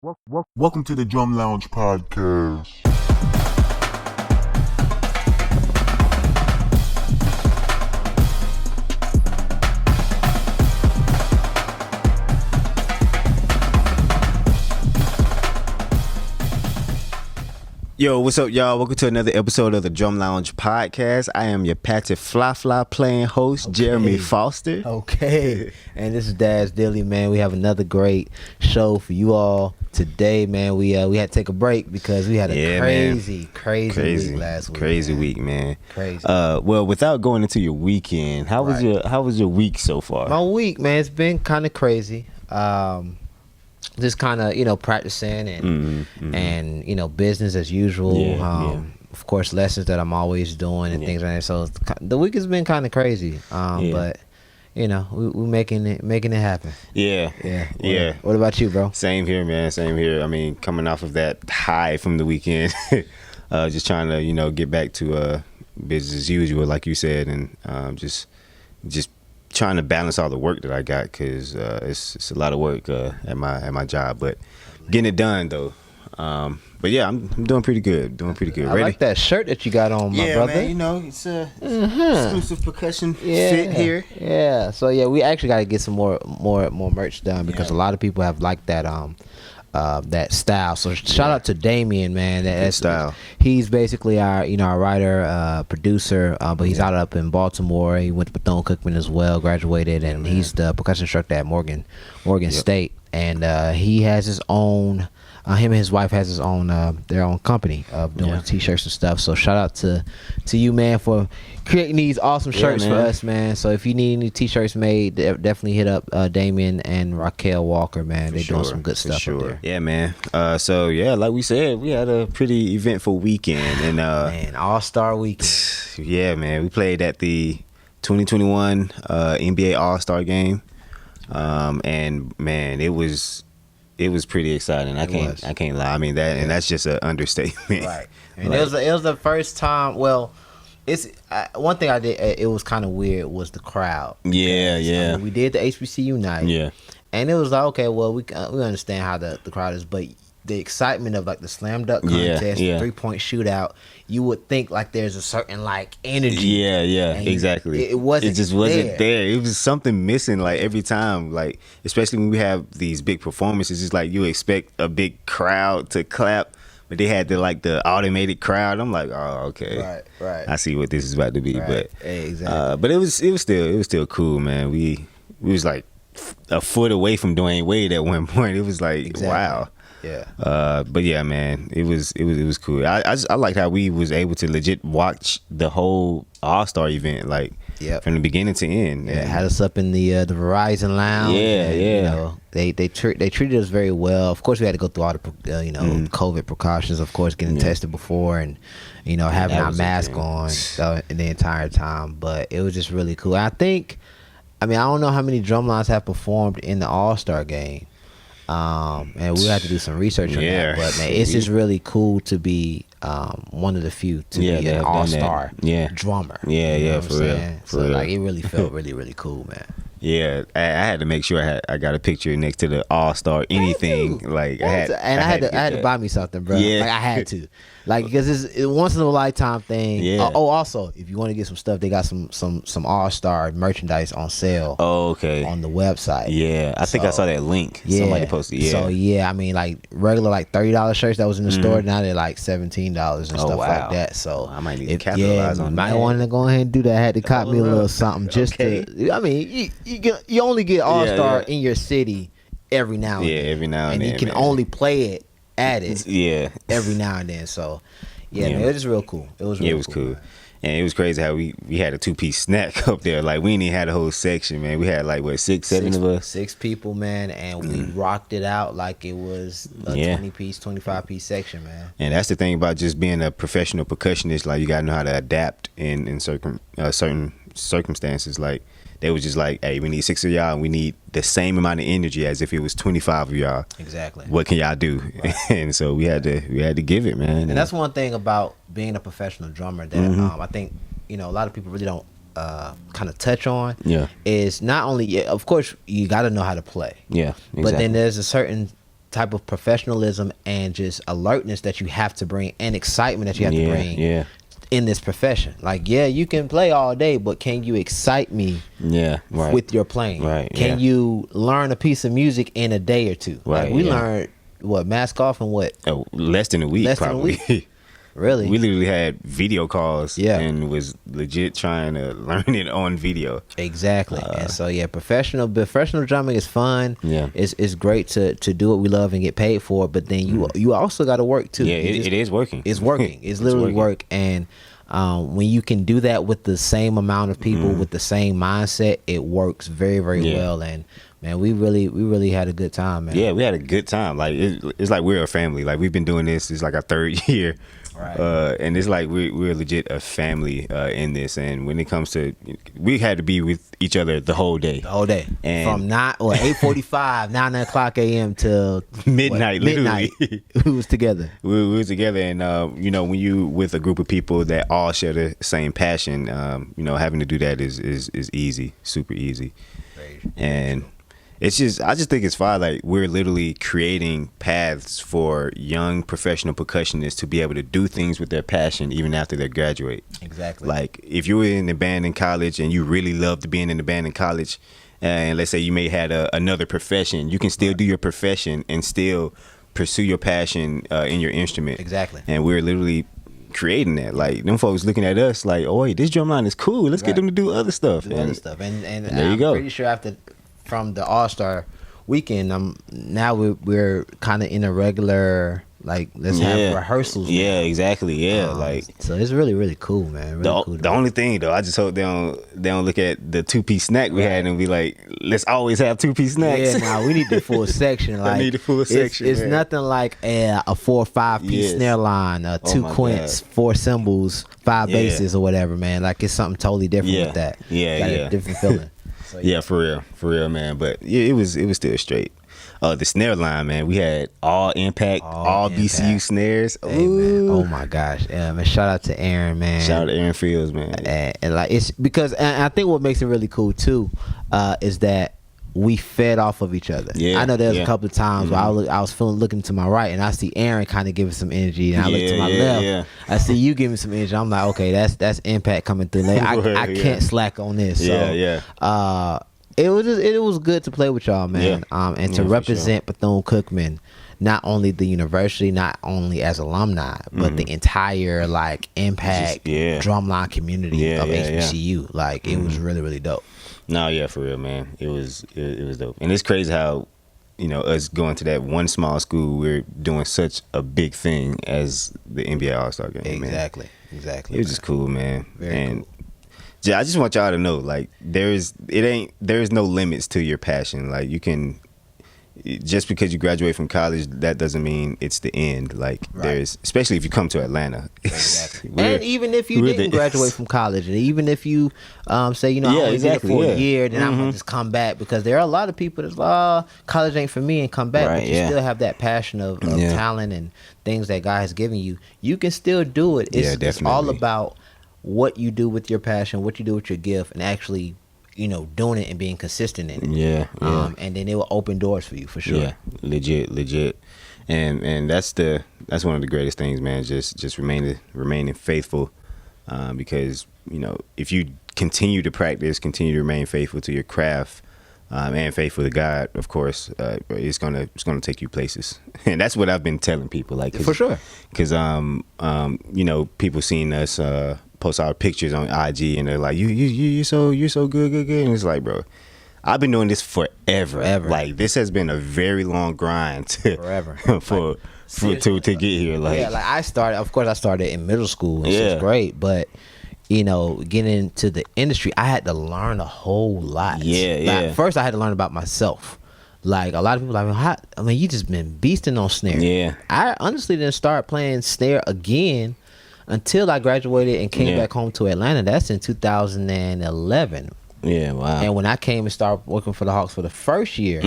Welcome to the Drum Lounge podcast. Yo, what's up, y'all? Welcome to another episode of the Drum Lounge podcast. I am your Patty Fly playing host, Jeremy Foster. Okay. And this is Daz Dilly, man. We have another great show for you all today, man. We had to take a break because we had a crazy week last week. Crazy week, man. Crazy. Well, without going into your weekend, how was your week so far? My week, man, it's been kind of crazy. Just kind of, practicing and business as usual. Of course, lessons that I'm always doing and things like that. So the week has been kind of crazy. But we making it happen. Yeah. What about you, bro? Same here, man. Same here. I mean, coming off of that high from the weekend, just trying to get back to business as usual, like you said, and just trying to balance all the work that I got because it's a lot of work at my job, but getting it done though. But yeah, I'm doing pretty good. I Ready? like that shirt that you got on, my brother. Man, it's a exclusive percussion fit here. Yeah. So yeah, we actually got to get some more merch done because a lot of people have liked that that style. So shout out to Damien, man. That style. He's basically our writer, producer, but he's out up in Baltimore. He went to Bethune-Cookman as well, graduated, and he's the percussion instructor at Morgan State. And he has his own. Him and his wife has their own company of doing t-shirts and stuff. So shout out to you, man, for creating these awesome shirts for us, man. So if you need any t-shirts made, definitely hit up Damien and Raquel Walker, man. They're doing some good stuff up there. Yeah, man. So yeah, like we said, we had a pretty eventful weekend, and man, all-star weekend. Yeah, man. We played at the 2021 NBA All-Star game, and man, it was pretty exciting. I can't lie. I mean and that's just an understatement. Right. And it was the first time. Well, it's one thing I did. It was kind of weird. Was the crowd? Yeah. I mean, we did the HBC Unite. Yeah. And it was like, okay, well, we understand how the crowd is, but the excitement of like the slam dunk contest, the 3-point shootout, you would think like there's a certain like energy. Yeah, exactly. It wasn't. It just wasn't there. It was something missing like every time, like especially when we have these big performances. It's like you expect a big crowd to clap, but they had the automated crowd. I'm like, oh, okay, right. I see what this is about to be, right. but exactly. But it was still cool, man. We was like a foot away from Dwayne Wade at one point. It was like wow. Yeah. But yeah, man, it was cool. I liked how we was able to legit watch the whole All-Star event, like from the beginning to end. Yeah, had us up in the Verizon Lounge. Yeah. They treated us very well. Of course, we had to go through all the COVID precautions. Of course, getting tested before and having our mask on the entire time. But it was just really cool. I don't know how many drumlines have performed in the All-Star game. And we'll have to do some research on that. But man, it's just really cool to be one of the few to be an all-star drummer. Yeah, for real. So like it really felt really, really cool, man. Yeah, I had to make sure I got a picture next to the All-Star anything. Like I had to buy me something, bro. Yeah. Like I had to. Like because it's a once in a lifetime thing. Yeah. Also, if you want to get some stuff, they got some All-Star merchandise on sale. Oh, okay. On the website. Yeah, I think I saw that link. Yeah. Somebody posted. Yeah. So yeah, I mean like regular like $30 shirts that was in the store, now they're like $17 and stuff like that. So I might need to capitalize on that. Might want to go ahead and do that. I had to cop me a little something just to. I mean, you only get All-Star in your city every now and then. Yeah, every now and then. And you can only play it at it. Yeah. Every now and then. So man, it was just real cool. It was really cool. And it was crazy how we had a 2-piece snack up there. Like we didn't even had a whole section, man. We had like what 7 of us. 6 people, man, and we rocked it out like it was a 20-piece, 25-piece section, man. And that's the thing about just being a professional percussionist. Like you gotta know how to adapt in certain circumstances. Like they was just like, hey, we need 6 of y'all and we need the same amount of energy as if it was 25 of y'all. Exactly. What can y'all do? Right. And so we had to give it, man. And that's one thing about being a professional drummer that I think a lot of people really don't kind of touch on. Is not only of course you got to know how to play. Yeah. Exactly. But then there's a certain type of professionalism and just alertness that you have to bring, and excitement that you have to bring in this profession. Like, yeah, you can play all day, but can you excite me with your playing? Right. Can you learn a piece of music in a day or two? Right. Like, we learned what, Mask Off and what? Less than a week, probably. Really? We literally had video calls and was legit trying to learn it on video. Exactly. And so professional drumming is fun. Yeah. It's great to do what we love and get paid for, but then you also got to work too. Yeah, it is working. It's working. It's literally work. And when you can do that with the same amount of people with the same mindset, it works very, very well. And man, we really had a good time, man. Yeah, we had a good time. Like it's like we're a family. Like we've been doing this. It's like our third year. Right. And it's like we're legit a family in this. And when it comes to, we had to be with each other the whole day. And from 8:45, 9 o'clock a.m. till midnight. Midnight. We was together. We was together, and when you with a group of people that all share the same passion, having to do that is easy, super easy. And it's just, I just think it's fun. Like, we're literally creating paths for young professional percussionists to be able to do things with their passion even after they graduate. Exactly. Like, if you were in the band in college and you really loved being in the band in college, and let's say you may had another profession, you can still do your profession and still pursue your passion in your instrument. Exactly. And we're literally creating that. Like, them folks looking at us like, oh wait, this drum line is cool. Let's get them to do other stuff. And there you I'm go. pretty sure from the All-Star weekend, now we're kind of in a regular, like, let's have rehearsals. Yeah, exactly. Yeah, so it's really, really cool, man. Really cool. The only thing though, I just hope they don't look at the 2-piece snack we had and be like, let's always have 2-piece snacks. Yeah, we need the full section. Like, I need the full section. It's nothing like a 4 or 5 piece snare line, 2 quints, 4 cymbals, 5 basses or whatever, man. Like, it's something totally different with that. Got a different feeling. So, yeah, for real, man. But yeah, it was still straight. The snare line, man, we had all impact, all BCU snares. Hey, man. Oh my gosh, man! Shout out to Aaron, man. Shout out to Aaron Fields, man. And like, it's because, and I think what makes it really cool too, is that we fed off of each other. Yeah, I know there's a couple of times where I was looking to my right, and I see Aaron kind of giving some energy, and I look to my left, I see you giving some energy. I'm like, okay, that's impact coming through. Like, I can't slack on this. So, it was good to play with y'all, man. And to represent Bethune-Cookman, not only the university, not only as alumni, but the entire like impact drumline community of HBCU. Like, it was really, really dope. No, yeah, for real, man. It was dope. And it's crazy how, us going to that one small school, we're doing such a big thing as the NBA All-Star game, man. Exactly. It was just cool, man. Very cool. I just want y'all to know, like, there's no limits to your passion. Like, you can, just because you graduate from college, that doesn't mean it's the end. Like, there's, especially if you come to Atlanta. Exactly. And even if you didn't graduate from college, and even if you say, I only did it for a year, then I'm gonna just come back, because there are a lot of people that's like, college ain't for me, and come back, but you still have that passion of talent and things that God has given you. You can still do it. It's all about what you do with your passion, what you do with your gift, and actually, doing it and being consistent in it. Yeah. And then it will open doors for you, for sure. Yeah, legit. And that's one of the greatest things, man. Just remaining faithful, because if you continue to practice, continue to remain faithful to your craft, and faithful to God, of course, it's gonna take you places. And that's what I've been telling people, like, for sure. Because people seeing us post our pictures on IG, and they're like, you're so good, and it's like, bro, I've been doing this forever. Like, this has been a very long grind forever to get here. Like, like I started in middle school, and so it's great, but getting into the industry, I had to learn a whole lot. First, I had to learn about myself. Like, a lot of people are like, you just been beasting on snare. Yeah, I honestly didn't start playing snare again until I graduated and came back home to Atlanta. That's in 2011. Yeah, wow. And when I came and started working for the Hawks for the first year,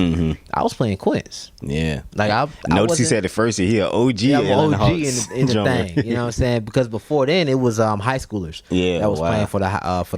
I was playing quints. Yeah. Like, I notice he said the first year he an OG. Yeah, I'm an OG in the thing. You know what I'm saying? Because before then it was high schoolers that was playing for the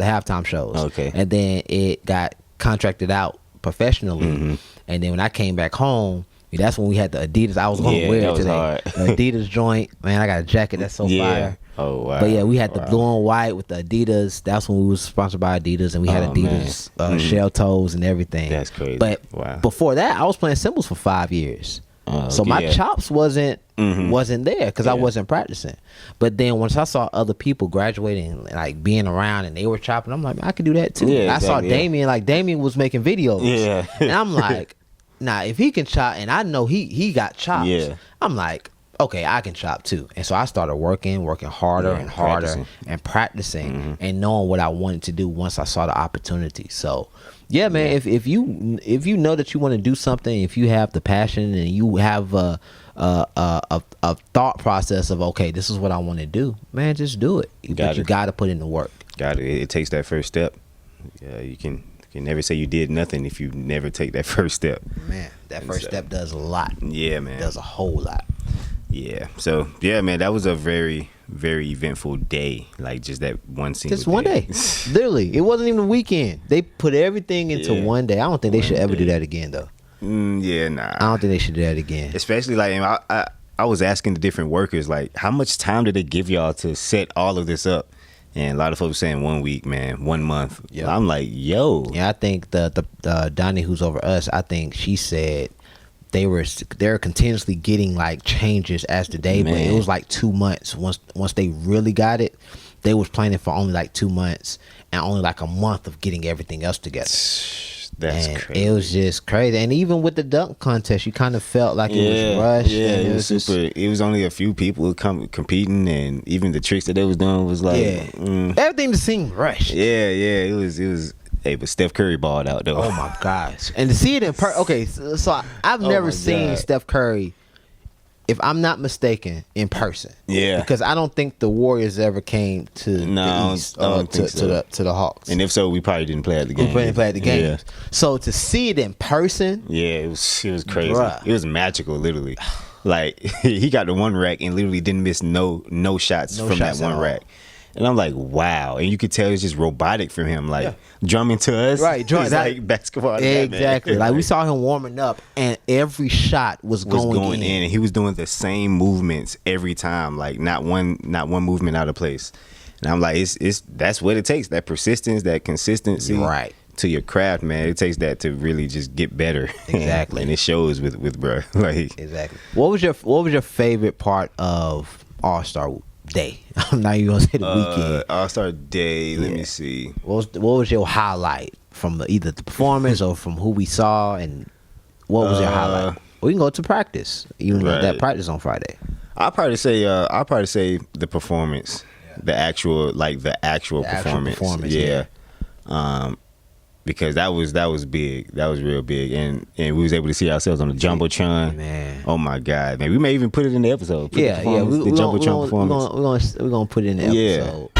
halftime shows. Okay. And then it got contracted out professionally. And then when I came back home, That's when we had the Adidas. I was going to wear that it was today. hard. The Adidas joint. Man, I got a jacket that's so fire. Oh wow. But yeah, we had the blue and white with the Adidas. That's when we was sponsored by Adidas, and we had Adidas shell toes and everything. That's crazy. But wow. before that, I was playing cymbals for 5 years. So my chops wasn't there because I wasn't practicing. But then once I saw other people graduating, like being around, and they were chopping, I'm like, I could do that too. Yeah, I saw Damien, like Damien was making videos. Yeah. And I'm like, nah, if he can chop, and I know he got chops. Yeah. I'm like, okay, I can chop too. And so I started working harder and harder and practicing and knowing what I wanted to do once I saw the opportunity. So yeah, man, if you know that you want to do something, if you have the passion and you have a thought process of, okay, this is what I want to do, man, just do it. But you got to put in the work. Got it. It takes that first step. Yeah, you can never say you did nothing if you never take that first step. Man, that first step does a lot. Yeah, man. It does a whole lot. Yeah. So yeah, man, that was a very, very eventful day. Like just that one single Just one day. Literally. It wasn't even a weekend. They put everything into one day. I don't think they should ever do that again though. Yeah, nah. I don't think they should do that again. Especially like I was asking the different workers, like, how much time did they give y'all to set all of this up? And a lot of folks saying 1 week, man, 1 month. Yep. I'm like, yo. Yeah, I think the Donnie who's over us, I think she said they're continuously getting like changes as the day, but it was like 2 months. Once they really got it, they was planning for only like 2 months and only like a month of getting everything else together. That's crazy. It was just crazy. And even with the dunk contest, you kind of felt like it was rushed. Yeah, and it was super. It was only a few people competing, and even the tricks that they was doing was like everything just seemed rushed. Yeah, it was. Hey, but Steph Curry balled out though. Oh my gosh! And to see it in okay, so I've never seen Steph Curry, if I'm not mistaken, in person. Yeah, because I don't think the Warriors ever came to the East, to the Hawks. And if so, we probably didn't play at the game. We didn't play at the game. Yeah. So to see it in person, it was crazy. Bruh. It was magical, literally. Like he got the one rack and literally didn't miss no shots from that one rack. And I'm like, wow. And you could tell it's just robotic from him, like drumming to us. Right, drumming like basketball. Exactly. Like we saw him warming up, and every shot was going in. And he was doing the same movements every time, like not one movement out of place. And I'm like, it's that's what it takes. That persistence, that consistency, right, to your craft, man. It takes that to really just get better. Exactly. And it shows with bro. Like exactly. What was your favorite part of All-Star Day? I'm not even gonna say the weekend. All-Star Day. Let me see. What was your highlight from either the performance or from who we saw, and what was your highlight? We can go to practice. Even that practice on Friday. I'll probably say the performance, the actual performance. Yeah. Because that was big. That was real big, and we was able to see ourselves on the jumbotron. Man, oh my God, man! We may even put it in the episode. The jumbotron performance. We're gonna put it in the episode.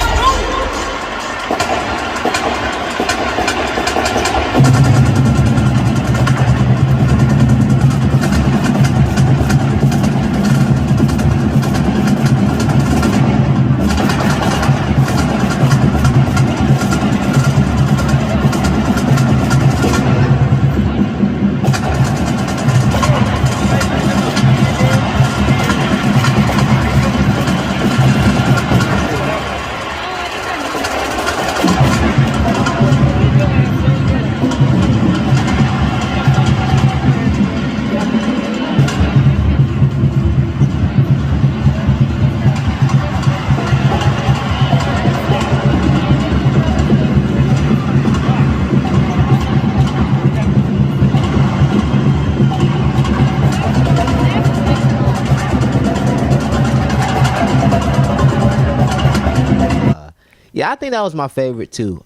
I think that was my favorite too,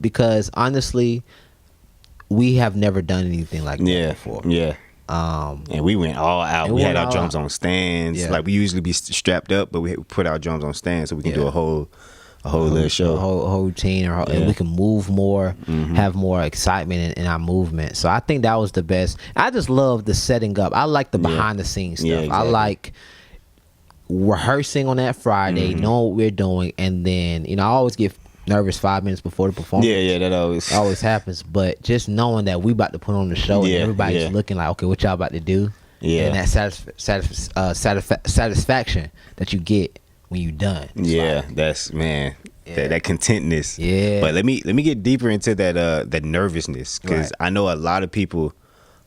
because honestly, we have never done anything like that before. Yeah. And we went all out. We had our drums on stands. Yeah. Like we usually be strapped up, but we put our drums on stands so we can do a whole little show, a whole routine, and we can move more, have more excitement in our movement. So I think that was the best. I just love the setting up. I like the behind the scenes stuff. Exactly. I like rehearsing on that Friday, knowing what we're doing, and then I always get nervous 5 minutes before the performance. Yeah, that always happens. But just knowing that we about to put on the show and everybody's looking like, okay, what y'all about to do? Yeah. and that satisfaction that you get when you done. It's Yeah, like, that's man. Yeah. That contentness. Yeah. But let me get deeper into that nervousness, because Right. I know a lot of people,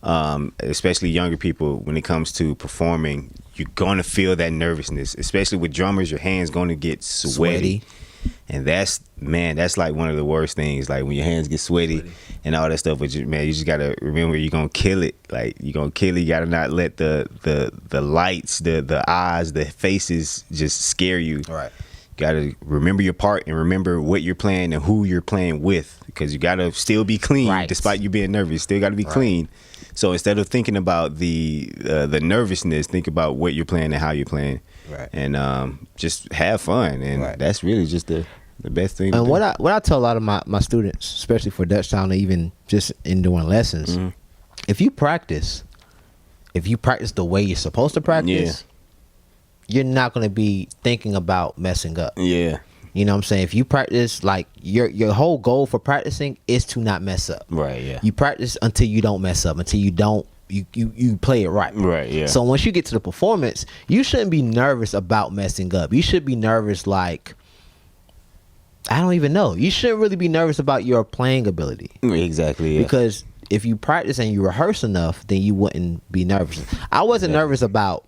especially younger people, when it comes to performing, you're gonna feel that nervousness. Especially with drummers, your hands gonna get sweaty. And that's like one of the worst things. Like when your hands get sweaty and all that stuff. But you just gotta remember you're gonna kill it. Like you're gonna kill it. You gotta not let the lights, the eyes, the faces just scare you. Right. Gotta remember your part and remember what you're playing and who you're playing with, because you gotta still be clean. Right. Despite you being nervous, still gotta be clean. So instead of thinking about the nervousness, think about what you're playing and how you're playing. Right. And just have fun, and Right. that's really just the best thing. And to do. what I tell a lot of my students, especially for Dutch Town, even just in doing lessons, Mm-hmm. if you practice the way you're supposed to practice, you're not going to be thinking about messing up. Yeah. You know what I'm saying? If you practice, like your whole goal for practicing is to not mess up. Right. Yeah. You practice until you don't mess up, until you don't you play it right. Right. Yeah. So once you get to the performance, you shouldn't be nervous about messing up. You should be nervous like, I don't even know. You shouldn't really be nervous about your playing ability. Exactly. Yeah. Because if you practice and you rehearse enough, then you wouldn't be nervous. I wasn't nervous about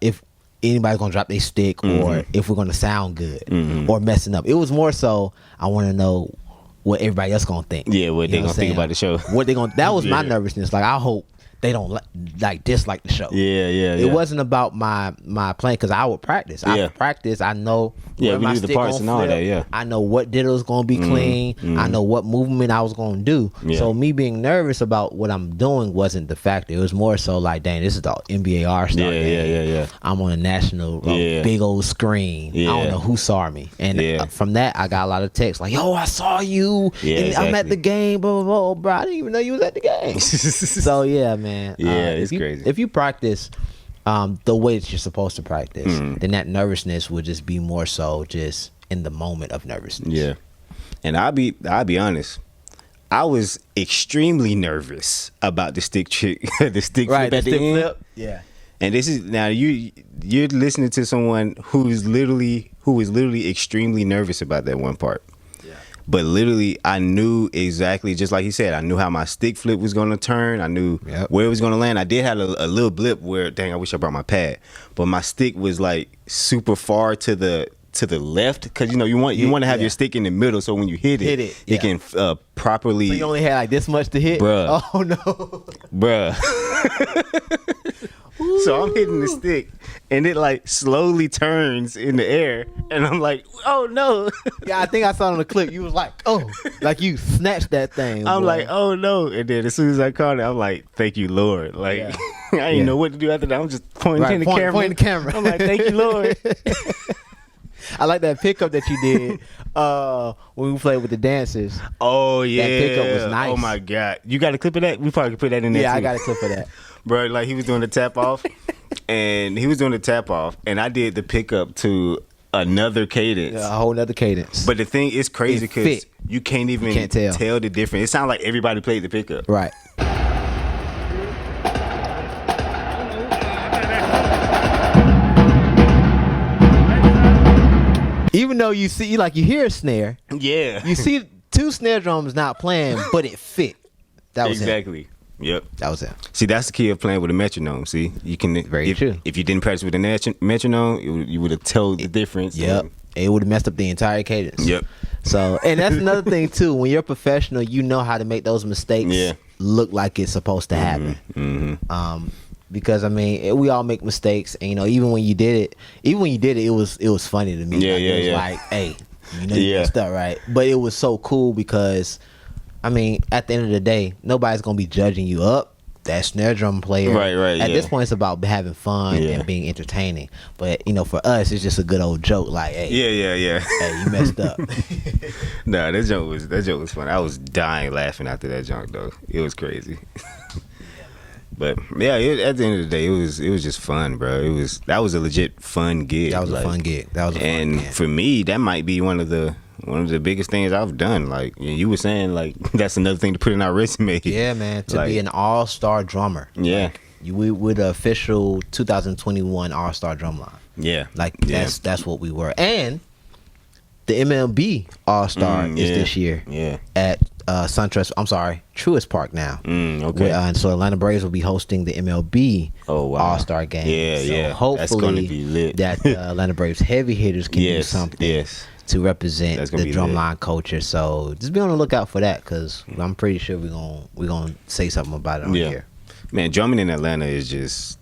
if anybody's gonna drop their stick or if we're gonna sound good or messing up. It was more so I want to know what everybody else gonna think. Yeah, what You they know gonna think about the show. What they gonna? That was my Yeah. nervousness. Like I hope they don't dislike the show. Yeah. Yeah. It wasn't about my playing, because I would practice. I Yeah. would practice. I know Yeah, where we my knew the stick parts gonna and all flip. that, yeah. I know what diddle was gonna be clean. I know what movement I was gonna do. Yeah. So me being nervous about what I'm doing wasn't the factor. It was more so like, dang, this is the NBA All-Star game. Yeah. I'm on a national Yeah. big old screen. I Yeah. don't know who saw me. And Yeah. from that, I got a lot of texts like, yo, I saw you. Yeah, and I'm at exactly. the game, blah, blah, blah. Bro, I didn't even know you was at the game. So, yeah, man. Yeah, if it's you- crazy. If you practice the way that you're supposed to practice, then that nervousness would just be more so just in the moment of nervousness. Yeah. And I'll be honest. I was extremely nervous about the stick trick, the stick Right, flip at the stick end. flip. Yeah. And this is now you're listening to someone who is literally extremely nervous about that one part. Yeah. But literally, I knew exactly, just like he said, I knew how my stick flip was going to turn. I knew Yep. where it was going to land. I did have a little blip where, dang, I wish I brought my pad. But my stick was like super far to the left, because you want to have Yeah. your stick in the middle, so when you hit it, yeah. it can properly. So you only had like this much to hit? Bruh. Oh, no. Bruh. So I'm hitting the stick, and it like slowly turns in the air, and I'm like, oh no. Yeah, I think I saw it on the clip. You was like, oh, like you snatched that thing. I'm boy. like, oh no. And then as soon as I caught it, I'm like, thank you, Lord. Like, Yeah. I didn't Yeah. know what to do after that. I'm just pointing Right, in the camera. pointing the camera. I'm like, thank you, Lord. I like that pickup that you did when we played with the dancers. Oh yeah. pickup was nice. Oh my God. You got a clip of that? We probably could put that in there Yeah, too. I got a clip of that. Bro, like he was doing the tap off, and I did the pickup to another cadence. A whole nother cadence. But the thing is crazy It because fit. you can't even can't tell. the difference. It sounds like everybody played the pickup. Right. Even though you see, like, you hear a snare, Yeah. you see two snare drums not playing, but it fit. That was him. exactly. Yep. That was him. See, that's the key of playing with a metronome. See, you can Very if, true. If you didn't practice with a metronome, you would have told the difference. Yep. And- It would have messed up the entire cadence. Yep. So, and that's another thing too. When you're a professional, you know how to make those mistakes Yeah. look like it's supposed to happen. Because I mean, we all make mistakes, and even when you did it, it was funny to me. Yeah, Like, yeah, it was yeah. like, hey, you Yeah. messed up, right? But it was so cool because, I mean, at the end of the day, nobody's gonna be judging you up. That snare drum player, Right, At yeah. this point, it's about having fun Yeah. and being entertaining. But for us, it's just a good old joke. Like, hey, Yeah. hey, you messed up. Nah, that joke was fun. I was dying laughing after that junk though. It was crazy. But yeah, at the end of the day, it was just fun, bro. That was a legit fun gig. That was a fun gig. And for me, that might be one of the biggest things I've done. Like you were saying, like that's another thing to put in our resume. Yeah, man. To be an all-star drummer. Yeah. Like, we were the official 2021 all-star drumline. Yeah. Like that's what we were. And the MLB all-star is this year. Yeah. At Truist Park now. Okay. And so Atlanta Braves will be hosting the MLB all-star game. Yeah, Hopefully that's gonna be lit. that Atlanta Braves heavy hitters can do something to represent the drumline culture. So just be on the lookout for that, because I'm pretty sure we're gonna say something about it on here. Man, drumming in Atlanta is just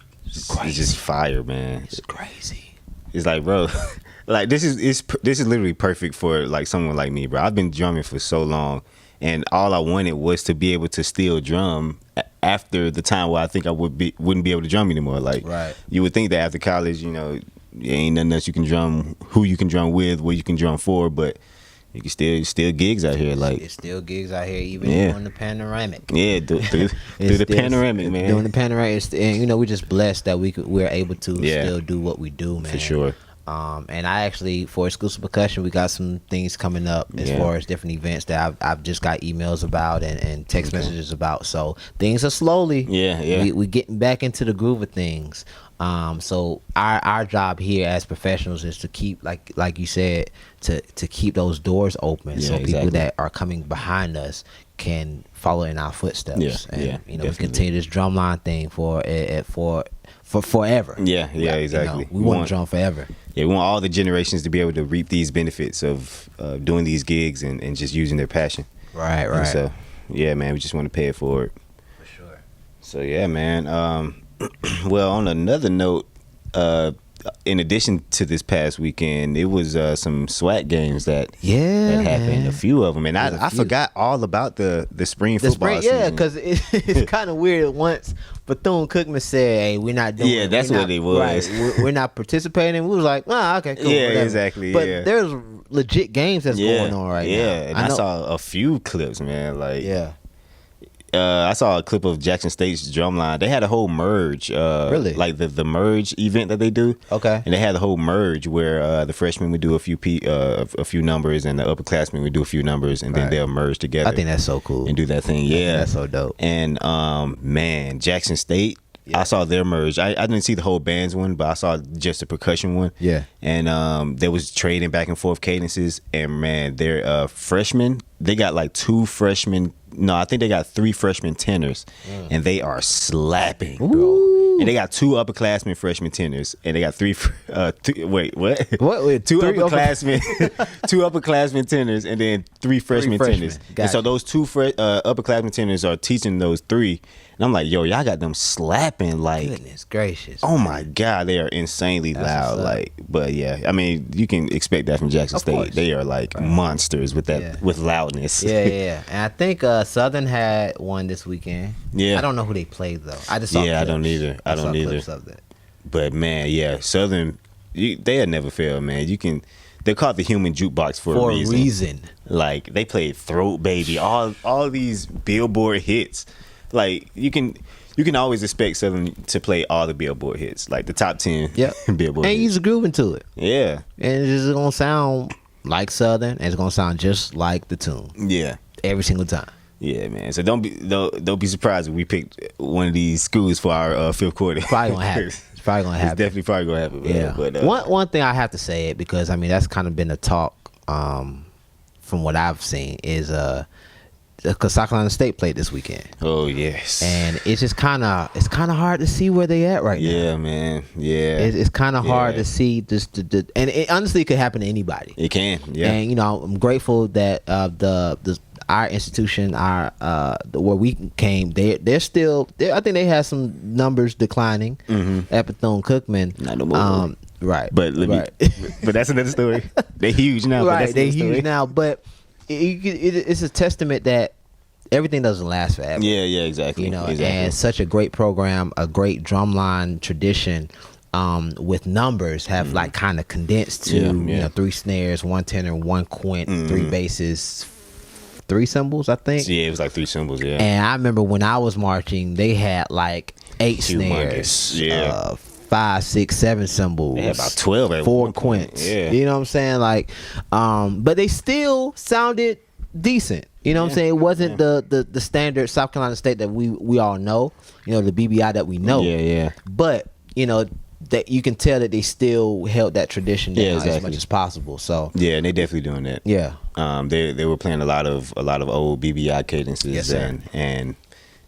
fire, man. It's crazy. It's like, bro, like this is literally perfect for like someone like me, bro. I've been drumming for so long, and all I wanted was to be able to still drum after the time where I think I wouldn't be able to drum anymore. Like, you would think that after college, you know, ain't nothing else you can drum, who you can drum with, what you can drum for, but you can still gigs out here. Like, it's still gigs out here, even during the panoramic. Yeah, through the panoramic, man. During the panoramic, and you know, we're just blessed that we're able to still do what we do, man. For sure. And I actually, for Exclusive Percussion, we got some things coming up as far as different events that I've just got emails about and text messages about. So things are slowly, we getting back into the groove of things. So our job here as professionals is to keep, like you said, to keep those doors open, so people that are coming behind us can follow in our footsteps. And you know, we continue this drumline thing for forever. Exactly. You know, we want to drum forever. Yeah, we want all the generations to be able to reap these benefits of doing these gigs and just using their passion. Right. And so, yeah, man, we just want to pay it forward. For sure. So, yeah, man. Well, on another note, in addition to this past weekend, it was some SWAC games that happened, man. A few of them, and I forgot all about the spring football season. Yeah, because it's kind of weird. Once Bethune-Cookman said, "Hey, we're not doing," that's what it was. Right, we're not participating. We was like, okay, cool. Yeah, whatever. Exactly. But there's legit games that's going on right now. Yeah, and I saw a few clips, man. Like, I saw a clip of Jackson State's drumline. They had a whole merge, really, like the merge event that they do. Okay, and they had a whole merge where the freshmen would do a few numbers, and the upperclassmen would do a few numbers, and then they'll merge together. I think that's so cool and do that thing. Yeah, that's so dope. And man, Jackson State. I saw their merge. I didn't see the whole bands one, but I saw just the percussion one. Yeah. And they was trading back and forth cadences. And man, their freshmen, they got like I think they got 3 freshman tenors, and they are slapping, bro. And they got 2 upperclassmen freshman tenors, and they got 3. Wait, what? What? 2 upperclassmen, 2 upperclassmen tenors, and then 3 freshman tenors. And so those 2 upperclassmen tenors are teaching those 3. And I'm like, yo, y'all got them slapping like, goodness gracious. Oh my God, they are insanely loud. Like, but yeah, I mean, you can expect that from Jackson State. Course. They are like monsters with that with loudness. Yeah. And I think Southern had one this weekend. Yeah. I don't know who they played though. I just saw clips. I don't either. I don't either. Clips of that. But man, yeah, Southern, they had never failed, man. They're called the human jukebox for a reason. Like, they played Throat Baby, all these Billboard hits. Like, you can always expect Southern to play all the Billboard hits, like the top 10 Billboard hits. And he's grooving to it. Yeah. And it's just going to sound like Southern, and it's going to sound just like the tune. Yeah. Every single time. Yeah, man. So don't be surprised if we picked one of these schools for our 5th quarter. Probably going to happen. It's probably going to happen. It's definitely probably going to happen. Yeah. But, one thing I have to say it, because, I mean, that's kind of been a talk from what I've seen, is because South Carolina State played this weekend. Oh yes, and it's just kind of hard to see where they at right now. Yeah, man. Yeah, it's kind of hard to see this. And it honestly could happen to anybody. It can. Yeah, and you know, I'm grateful that our institution, where we came, they're still. I think they had some numbers declining at Bethune-Cookman. Not no more. Right, but but that's another story. They're huge now. Right, they're huge now, but. It's a testament that everything doesn't last forever. Yeah, exactly. You know, and such a great program, a great drumline tradition, with numbers have like kind of condensed to you know, 3 snares, 1 tenor, 1 quint, 3 basses, 3 cymbals, I think. Yeah, it was like 3 cymbals. Yeah. And I remember when I was marching, they had like 8 Humongous. snares, Yeah. 5, 6, 7 cymbals. They had about 12 at 4 one point. quints. Yeah. You know what I'm saying? Like, but they still sounded decent. You know what I'm saying? It wasn't the standard South Carolina State that we all know. You know, the BBI that we know. Yeah. But you know that you can tell that they still held that tradition down as exactly. much as possible. So Yeah, and they definitely doing that. yeah. They were playing a lot of old BBI cadences. Yes, sir. And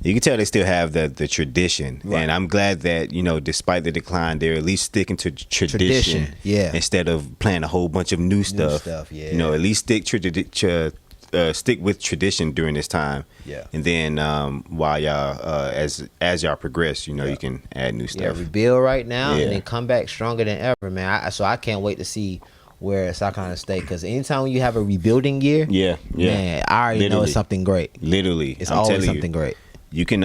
you can tell they still have the tradition. Right. And I'm glad that, you know, despite the decline, they're at least sticking to tradition. Yeah. Instead of playing a whole bunch of new stuff. Yeah. You know, at least stick with tradition during this time. Yeah. And then while y'all as y'all progress, you know, you can add new stuff. Yeah, rebuild right now Yeah. and then come back stronger than ever, man. So I can't wait to see where South Carolina State, because anytime you have a rebuilding year, Yeah. man, I already know Literally. it's something great. Literally. It's I'm always telling something you. great. You can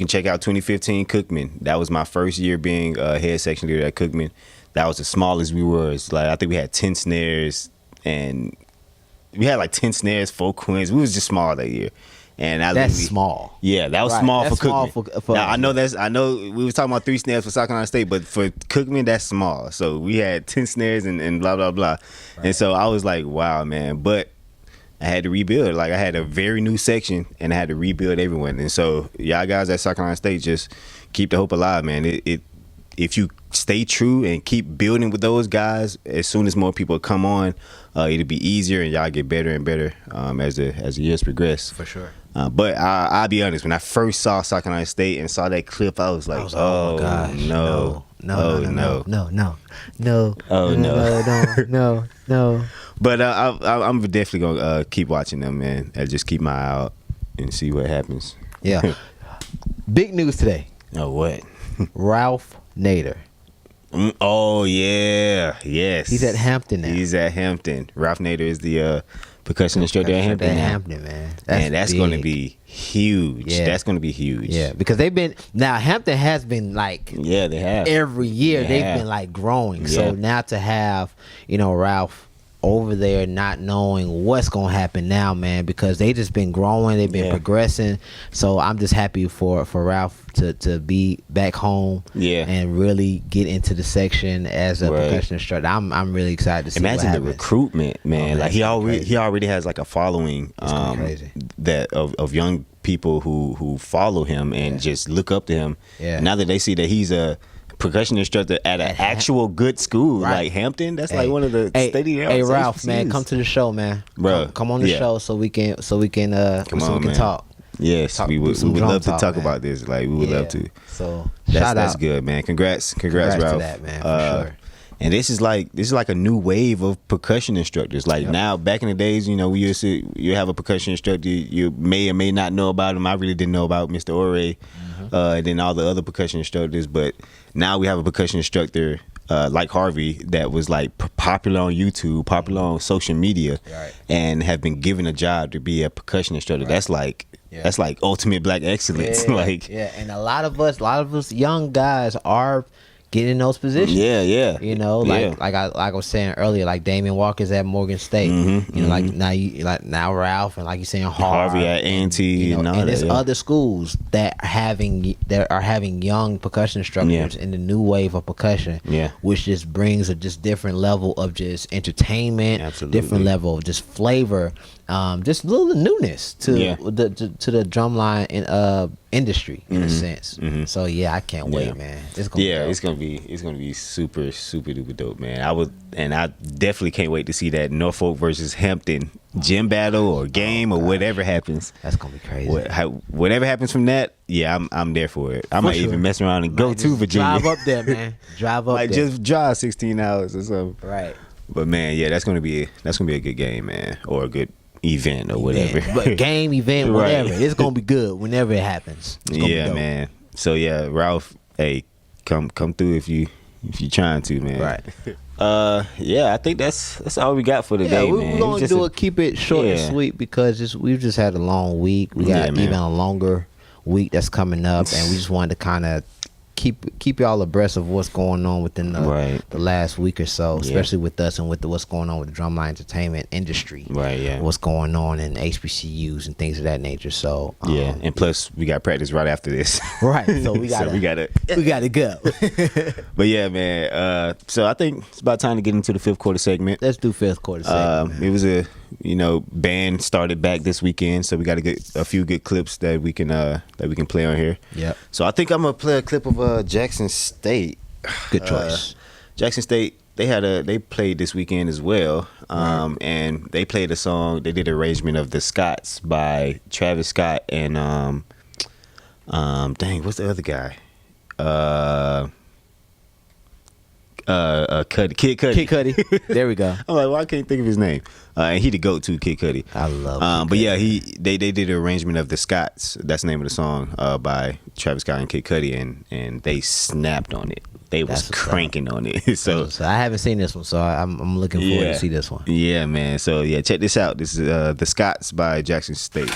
check out 2015 Cookman. That was my first year being head section leader at Cookman. That was the smallest we were. It's like I think we had 10 snares and we had like 10 snares, 4 quints. We was just small that year. And That's literally- small. Yeah, that was Right, small that's for small Cookman. for Now, us. I know we was talking about 3 snares for South Carolina State, but for Cookman that's small. So we had 10 snares and blah blah blah. And so I was like, wow, man. But I had to rebuild. Like I had a very new section and I had to rebuild everyone. And so y'all guys at South Carolina State, just keep the hope alive, man. If you stay true and keep building with those guys, as soon as more people come on, it'll be easier and y'all get better and better as the years progress. For sure. But I'll be honest, when I first saw South Carolina State and saw that clip, I was like, oh my gosh, no. No. But I'm definitely gonna keep watching them, man. I just keep my eye out and see what happens. Yeah. Big news today. Oh, what? Ralph Nader. Oh yeah, yes. He's at Hampton now. He's at Hampton. Ralph Nader is the percussion instructor at Hampton. now. Hampton, man. And that's going to big. be huge. Yeah. That's going to be huge. Yeah, because Hampton has been like Yeah, they have. every year They they've have. been like growing. Yeah. So now to have, Ralph over there not knowing what's gonna happen now, man, because they just been growing, they've been progressing. So I'm just happy for Ralph to be back home, and really get into the section as a percussion instructor. I'm really excited to see. Imagine what the happens. recruitment, man. Oh, like he already has like a following crazy. that of young people who follow him and just look up to him. Yeah. Now that they see that he's a percussion instructor at an actual good school like Hampton, that's like one of the steady. Hey Ralph, man, come to the show, man. Bro, come on the show so we can talk. Yes, we would love to talk about this. Like we would love to. So that's good, man. Congrats, Ralph. to that, man, for sure. And this is like a new wave of percussion instructors. Like now, back in the days, we used to have a percussion instructor. You may or may not know about him. I really didn't know about Mr. Ore, and then all the other percussion instructors. But now we have a percussion instructor like Harvey that was like popular on YouTube, popular on social media, and have been given a job to be a percussion instructor. That's like ultimate black excellence. And a lot of us young guys are getting in those positions. Like I was saying earlier, like Damian Walker's at Morgan State. Now Ralph, and like you saying Harvey at A&T, and there's other schools that are having young percussion instructors in the new wave of percussion. Which just brings a just different level of just entertainment, different level of just flavor, just a little newness to the drumline industry in a sense. So I can't wait, man. It's gonna be super duper dope, man. I definitely can't wait to see that Norfolk versus Hampton gym battle or game or whatever happens. That's gonna be crazy. Whatever happens from that, I'm there for it. I might even mess around and go to Virginia. Drive up there, man. Drive up like there. just drive 16 hours or something. Right. But man, that's gonna be a good game, man, or a good event or whatever. But game, event, whatever. It's gonna be good whenever it happens. Yeah, man. So Ralph, hey, come through if you trying to, man. Right. I think that's all we got for today, man. We're gonna keep it short and sweet because we've just had a long week. We got even a longer week that's coming up, and we just wanted to kind of keep y'all abreast of what's going on within Right. the last week or so, Yeah. especially with us and with what's going on with the drumline entertainment industry. Right, yeah. What's going on in HBCUs and things of that nature. So Yeah, and plus we got practice right after this. right. So we gotta we gotta go. But yeah, man. So I think it's about time to get into the fifth quarter segment. Let's do fifth quarter segment. Man. It was a band started back this weekend, so we got to get a few good clips that we can play on here. Yep. So I think I'm gonna play a clip of Jackson State. Good choice. Jackson State, they played this weekend as well, and they played a song. They did an arrangement of "The Scots" by Travis Scott and dang, what's the other guy? Kid Cudi. Kid Cudi. There we go. I'm like, well, I can't think of his name. And he the GOAT too, Kid Cudi. I love Kid but Cudi. yeah, they did an arrangement of "The Scots." That's the name of the song by Travis Scott and Kid Cudi, and they snapped on it. They was That's what's cranking on it. So I haven't seen this one, so I'm looking forward to see this one. yeah, man. So yeah, check this out. This is "The Scots" by Jackson State.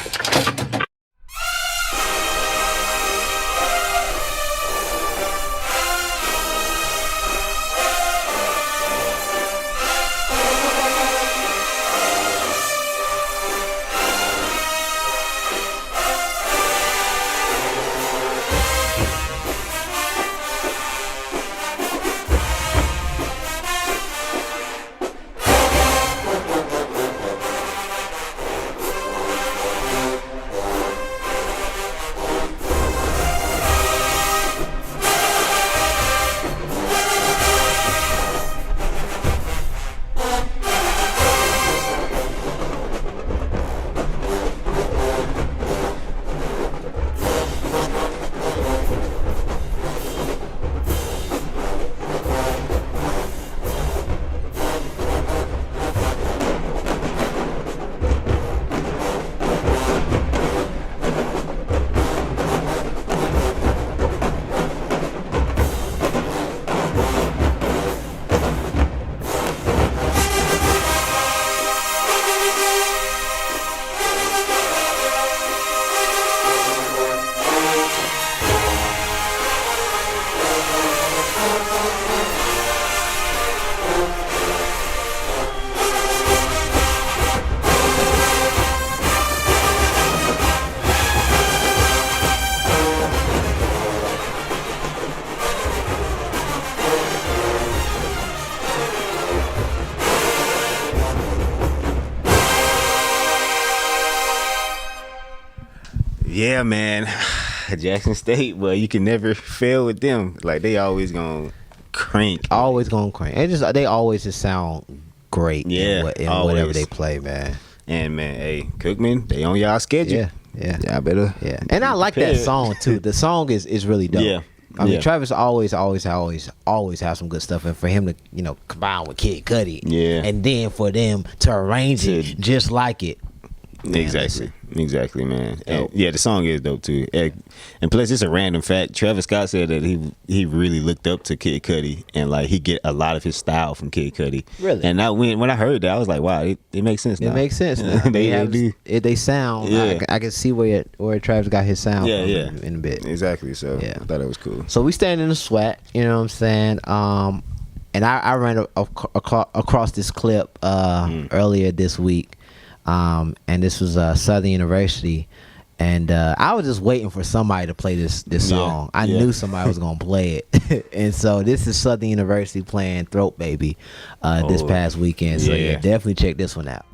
Yeah, man. Jackson State, well, you can never fail with them. Like, they always gonna crank. Always gonna crank. They always just sound great. Yeah, in always. whatever they play, man. And man, hey, Cookman, they on y'all schedule. Yeah. Y'all better. Yeah, and I like that prepared. song too. The song is really dope. Yeah. I mean, Yeah. Travis always have some good stuff, and for him to combine with Kid Cudi, Yeah. and then for them to arrange it just like it. Man, Exactly, man. And, Dope. yeah, the song is dope too. And plus, it's a random fact. Travis Scott said that he really looked up to Kid Cudi, and like he get a lot of his style from Kid Cudi. Really? And when I heard that, I was like, wow, it makes sense now. It makes sense. Now. They sound. Yeah. I can see where Travis got his sound. Yeah, from in a bit. Exactly. So Yeah. I thought it was cool. So we stand in the sweat, you know what I'm saying? And I ran across this clip earlier this week, and this was Southern University, and I was just waiting for somebody to play this song. I knew somebody was gonna play it, and so this is Southern University playing "Throat Baby" this past weekend. So yeah, definitely check this one out.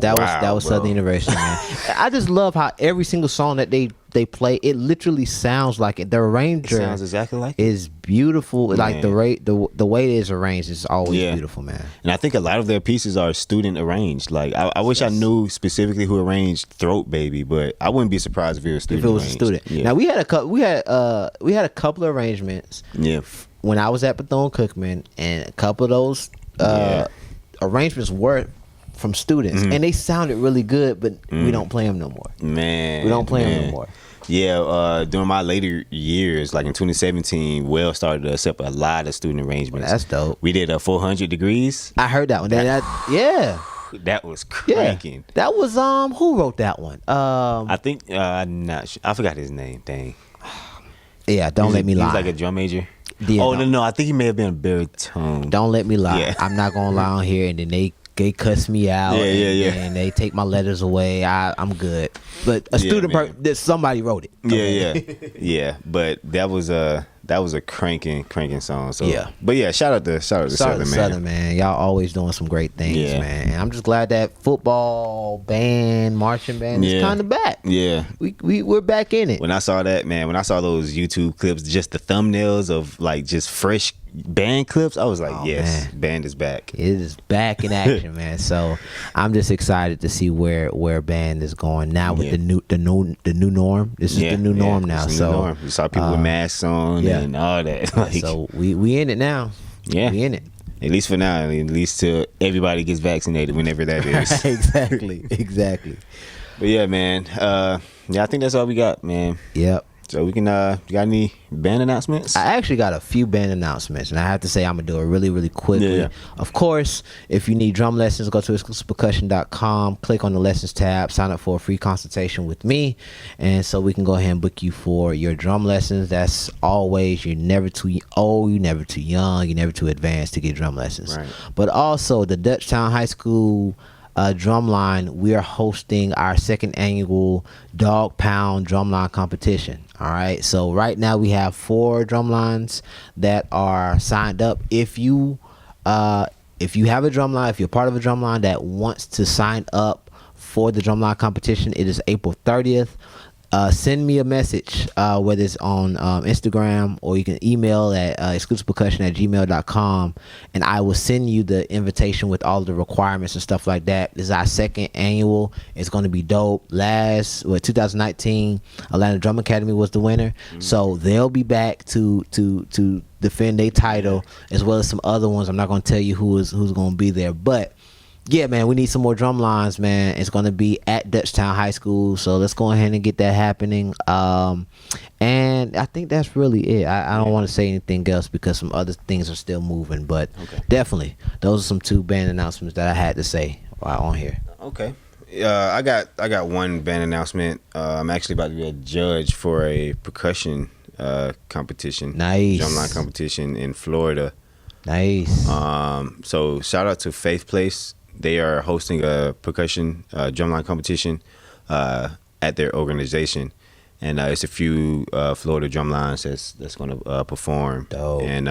That was bro. Southern University, man. I just love how every single song that they play, it literally sounds like it. The arranger Sounds exactly like it. is beautiful. Like Man. the way it is arranged is always Yeah. beautiful, man. And I think a lot of their pieces are student arranged. Like I wish I knew specifically who arranged Throat Baby, but I wouldn't be surprised if it was student If it was a arranged. student. Yeah. Now we had a couple of arrangements yeah. when I was at Bethune-Cookman, and a couple of those arrangements were from students, and they sounded really good, but we don't play them no more. Man. We don't play them man. no more. Yeah, during my later years, like in 2017, Well started to accept a lot of student arrangements. That's dope. We did 400 Degrees. I heard that one. Yeah. That was Yeah. cranking. That was who wrote that one? I think I'm not sure. I forgot his name. Dang. Yeah, don't let me He lie. was like a drum major. Yeah, oh no. no, I think he may have been a baritone. Don't let me lie. Yeah. I'm not gonna lie on here, and then they cuss me out. Yeah. And they take my letters away. I'm good. But a student, man. somebody wrote it. Yeah. But that was a cranking song. So Yeah. But yeah, shout out to Sorry, Southern man. Y'all always doing some great things, Yeah. man. And I'm just glad that football band, marching band is kind of back. Yeah. We're back in it. When I saw that, man, when I saw those YouTube clips, just the thumbnails of like just fresh band clips, I was like, yes, man. band is back. It is back in action, man. So I'm just excited to see where band is going now with the new norm. This is the new norm now. It's the So new norm. We saw people with masks on and all that. Like, so we in it now. Yeah. We in it. At least for now. At least till everybody gets vaccinated, whenever that is. Exactly. But yeah, man. I think that's all we got, man. Yep. So we can. You got any band announcements? I actually got a few band announcements, and I have to say I'm gonna do it really, really quickly. Yeah. Of course, if you need drum lessons, go to exclusivepercussion.com, click on the lessons tab, sign up for a free consultation with me, and so we can go ahead and book you for your drum lessons. That's always, you're never too old, you're never too young, you're never too advanced to get drum lessons. Right. But also, the Dutchtown High School Drumline, we are hosting our second annual Dog Pound Drumline competition. All right, so right now we have 4 drumlines that are signed up. If you have a drumline, if you're part of a drumline that wants to sign up for the drumline competition, it is April 30th. Send me a message, whether it's on Instagram, or you can email at exclusivepercussion@gmail.com, and I will send you the invitation with all the requirements and stuff like that. This is our second annual. It's going to be dope. 2019 Atlanta Drum Academy was the winner, so they'll be back to defend their title, as well as some other ones. I'm not going to tell you who's going to be there, but yeah, man, we need some more drum lines, man. It's going to be at Dutchtown High School, so let's go ahead and get that happening. And I think that's really it. I don't want to say anything else because some other things are still moving, but definitely, those are some 2 band announcements that I had to say while on here. Okay. I got one band announcement. I'm actually about to be a judge for a percussion competition. Nice. Drumline competition in Florida. Nice. So shout out to Faith Place. They are hosting a percussion drumline competition at their organization, and it's a few Florida drumlines that's going to perform. Dope. And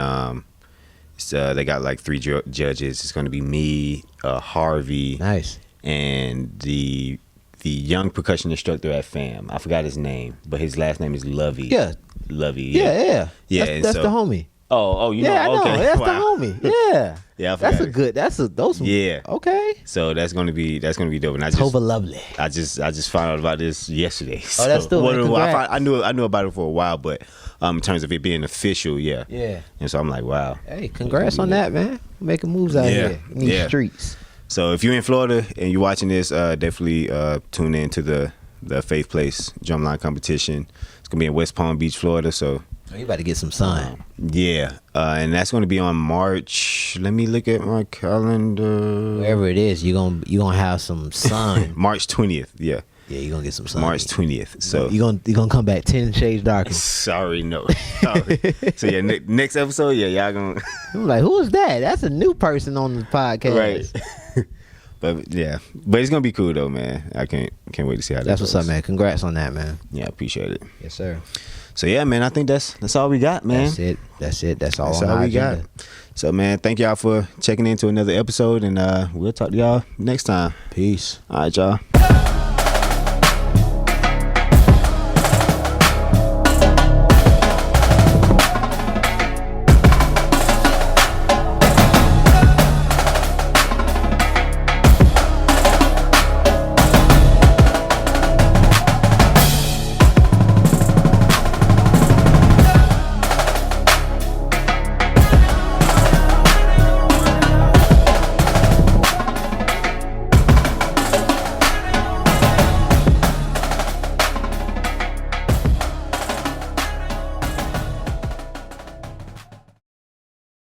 they got like 3 judges. It's going to be me, Harvey, Nice. and the young percussion instructor at FAM. I forgot his name, but his last name is Lovey. Yeah. Lovey. Yeah. Yeah. That's the homie. You Yeah, know. I know. Okay. That's Wow. the homie. Yeah. Yeah, I That's forgot. a good. Those. Yeah. Okay. So that's gonna be dope. And Tova Lovely. I just found out about this yesterday. Oh, that's dope, man. Congrats. I knew about it for a while, but in terms of it being official, yeah. Yeah. And so I'm like, wow. Hey, congrats on that, man. Making moves out here in these streets. So if you're in Florida and you're watching this, definitely tune in to the Faith Place Drumline competition. It's gonna be in West Palm Beach, Florida. So You about to get some sun. yeah, and that's gonna be on March. Let me look at my calendar. Wherever it is, you gonna have some sun. March 20th. Yeah, Yeah, you gonna get some sun. March 20th. So you gonna come back 10 shades darker. sorry, no. So yeah, next episode, yeah, y'all gonna I'm like, who is that? That's a new person on the podcast. right. But yeah, but it's gonna be cool though, man. I can't wait to see how that That's goes. what's up, man. Congrats on that, man. Yeah, I appreciate it. Yes, sir. So yeah, man, I think that's all we got, man. That's it. That's all That's on all our we agenda. got. So man, thank y'all for checking into another episode, and we'll talk to y'all next time. Peace. All right, y'all.